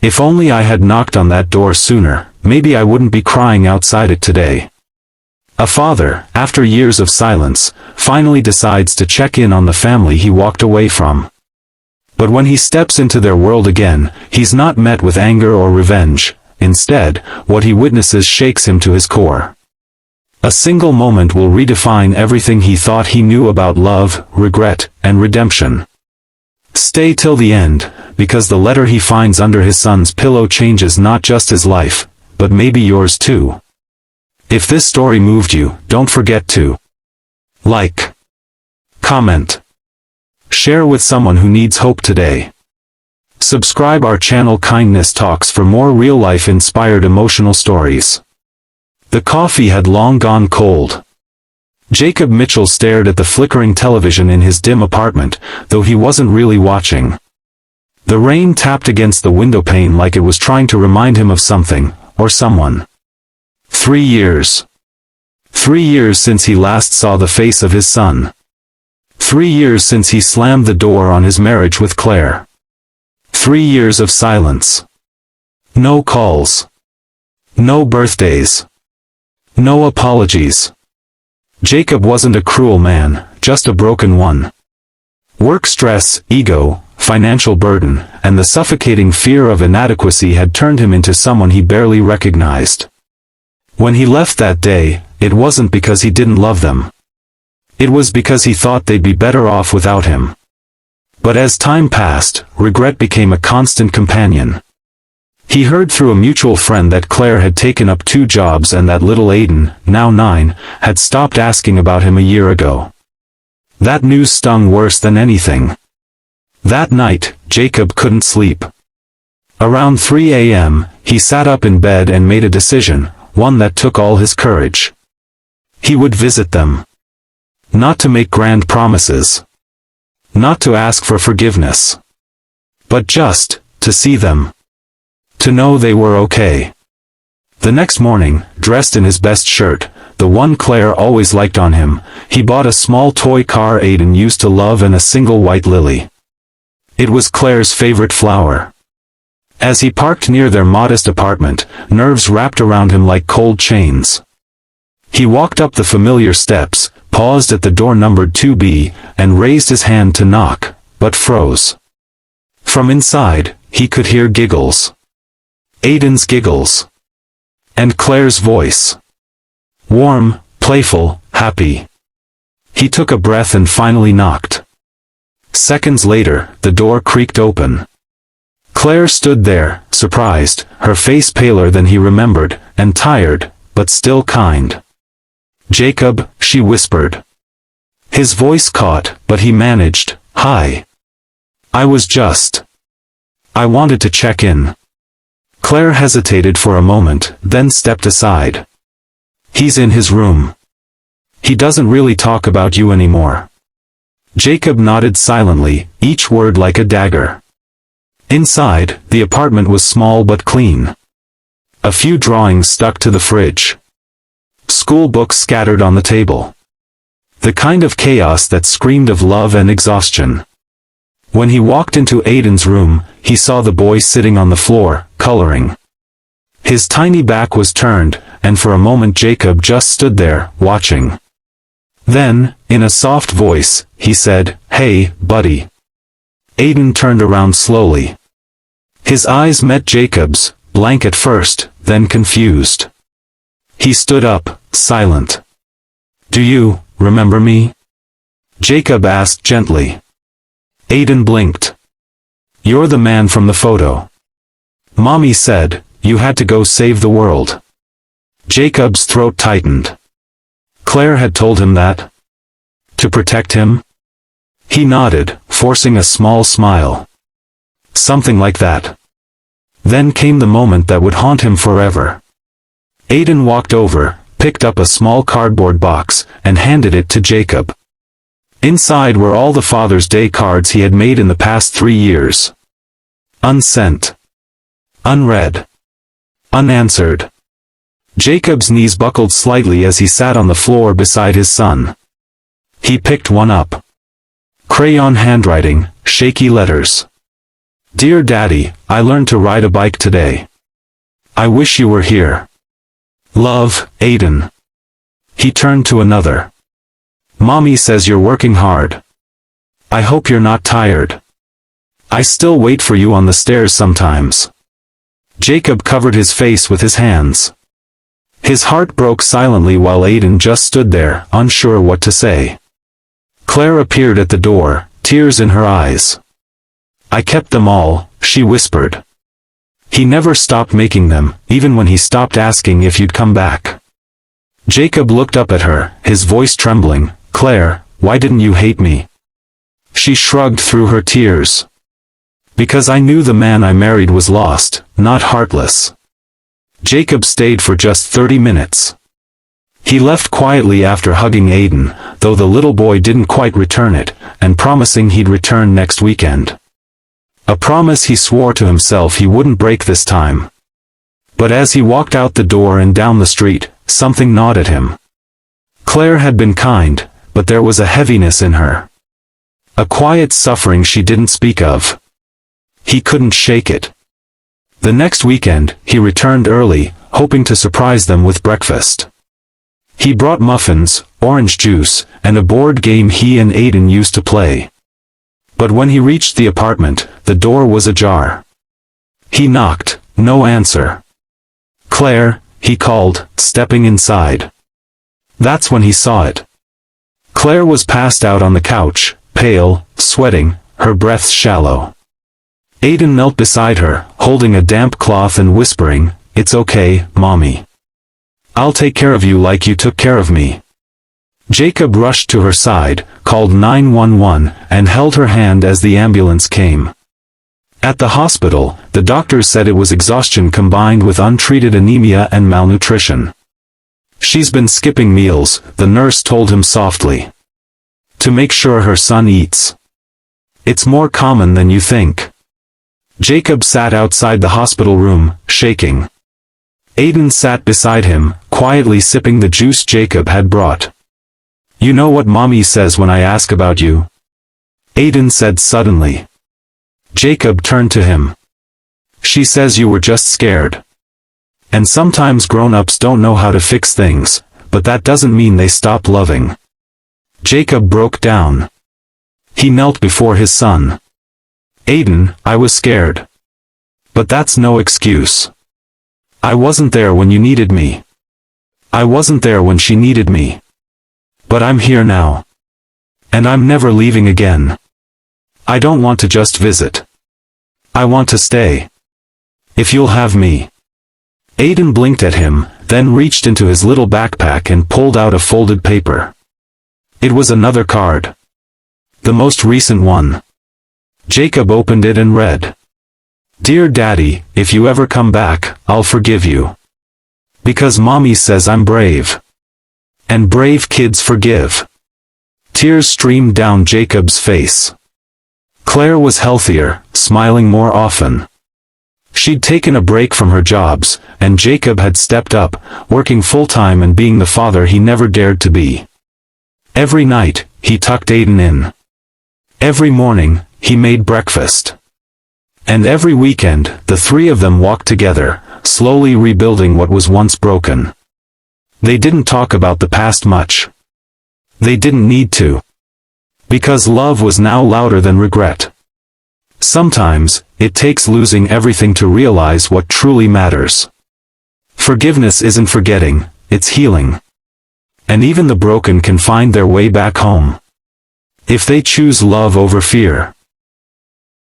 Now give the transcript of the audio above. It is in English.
If only I had knocked on that door sooner, maybe I wouldn't be crying outside it today. A father, after years of silence, finally decides to check in on the family he walked away from. But when he steps into their world again, he's not met with anger or revenge. Instead, what he witnesses shakes him to his core. A single moment will redefine everything he thought he knew about love, regret, and redemption. Stay till the end, because the letter he finds under his son's pillow changes not just his life, but maybe yours too. If this story moved you, don't forget to like, comment, share with someone who needs hope today. Subscribe our channel Kindness Talks for more real-life inspired emotional stories. The coffee had long gone cold. Jacob Mitchell stared at the flickering television in his dim apartment, though he wasn't really watching. The rain tapped against the windowpane like it was trying to remind him of something, or someone. 3 years. 3 years since he last saw the face of his son. 3 years since he slammed the door on his marriage with Claire. 3 years of silence. No calls. No birthdays. No apologies. Jacob wasn't a cruel man, just a broken one. Work stress, ego, financial burden, and the suffocating fear of inadequacy had turned him into someone he barely recognized. When he left that day, it wasn't because he didn't love them. It was because he thought they'd be better off without him. But as time passed, regret became a constant companion. He heard through a mutual friend that Claire had taken up 2 jobs and that little Aiden, now 9, had stopped asking about him a year ago. That news stung worse than anything. That night, Jacob couldn't sleep. Around 3 a.m., he sat up in bed and made a decision, one that took all his courage. He would visit them. Not to make grand promises. Not to ask for forgiveness. But just to see them. To know they were okay. The next morning, dressed in his best shirt, the one Claire always liked on him, he bought a small toy car Aiden used to love and a single white lily. It was Claire's favorite flower. As he parked near their modest apartment, nerves wrapped around him like cold chains. He walked up the familiar steps, paused at the door numbered 2B, and raised his hand to knock, but froze. From inside, he could hear giggles. Aiden's giggles. And Claire's voice. Warm, playful, happy. He took a breath and finally knocked. Seconds later, the door creaked open. Claire stood there, surprised, her face paler than he remembered, and tired, but still kind. Jacob, she whispered. His voice caught, but he managed, Hi. I wanted to check in. Claire hesitated for a moment, then stepped aside. He's in his room. He doesn't really talk about you anymore. Jacob nodded silently, each word like a dagger. Inside, the apartment was small but clean. A few drawings stuck to the fridge. School books scattered on the table. The kind of chaos that screamed of love and exhaustion. When he walked into Aiden's room, he saw the boy sitting on the floor, coloring. His tiny back was turned, and for a moment Jacob just stood there, watching. Then, in a soft voice, he said, Hey, buddy. Aiden turned around slowly. His eyes met Jacob's, blank at first, then confused. He stood up, silent. Do you remember me? Jacob asked gently. Aiden blinked. You're the man from the photo. Mommy said, you had to go save the world. Jacob's throat tightened. Claire had told him that? To protect him? He nodded, forcing a small smile. Something like that. Then came the moment that would haunt him forever. Aiden walked over, picked up a small cardboard box, and handed it to Jacob. Inside were all the Father's Day cards he had made in the past 3 years. Unsent. Unread. Unanswered. Jacob's knees buckled slightly as he sat on the floor beside his son. He picked one up. Crayon handwriting, shaky letters. Dear Daddy, I learned to ride a bike today. I wish you were here. Love, Aiden. He turned to another. Mommy says you're working hard. I hope you're not tired. I still wait for you on the stairs sometimes. Jacob covered his face with his hands. His heart broke silently while Aiden just stood there, unsure what to say. Claire appeared at the door, tears in her eyes. I kept them all, she whispered. He never stopped making them, even when he stopped asking if you'd come back. Jacob looked up at her, his voice trembling. Claire, why didn't you hate me? She shrugged through her tears. Because I knew the man I married was lost, not heartless. Jacob stayed for just 30 minutes. He left quietly after hugging Aiden, though the little boy didn't quite return it, and promising he'd return next weekend. A promise he swore to himself he wouldn't break this time. But as he walked out the door and down the street, something gnawed at him. Claire had been kind, but there was a heaviness in her. A quiet suffering she didn't speak of. He couldn't shake it. The next weekend, he returned early, hoping to surprise them with breakfast. He brought muffins, orange juice, and a board game he and Aiden used to play. But when he reached the apartment, the door was ajar. He knocked, no answer. Claire, he called, stepping inside. That's when he saw it. Claire was passed out on the couch, pale, sweating, her breath shallow. Aiden knelt beside her, holding a damp cloth and whispering, "It's okay, Mommy. I'll take care of you like you took care of me." Jacob rushed to her side, called 911, and held her hand as the ambulance came. At the hospital, the doctors said it was exhaustion combined with untreated anemia and malnutrition. She's been skipping meals, the nurse told him softly. To make sure her son eats. It's more common than you think. Jacob sat outside the hospital room, shaking. Aiden sat beside him, quietly sipping the juice Jacob had brought. You know what Mommy says when I ask about you? Aiden said suddenly. Jacob turned to him. She says you were just scared. And sometimes grown-ups don't know how to fix things, but that doesn't mean they stop loving. Jacob broke down. He knelt before his son. Aiden, I was scared. But that's no excuse. I wasn't there when you needed me. I wasn't there when she needed me. But I'm here now. And I'm never leaving again. I don't want to just visit. I want to stay. If you'll have me. Aiden blinked at him, then reached into his little backpack and pulled out a folded paper. It was another card. The most recent one. Jacob opened it and read. Dear Daddy, if you ever come back, I'll forgive you. Because Mommy says I'm brave. And brave kids forgive. Tears streamed down Jacob's face. Claire was healthier, smiling more often. She'd taken a break from her jobs, and Jacob had stepped up, working full-time and being the father he never dared to be. Every night, he tucked Aiden in. Every morning, he made breakfast. And every weekend, the three of them walked together, slowly rebuilding what was once broken. They didn't talk about the past much. They didn't need to. Because love was now louder than regret. Sometimes, it takes losing everything to realize what truly matters. Forgiveness isn't forgetting, it's healing. And even the broken can find their way back home. If they choose love over fear.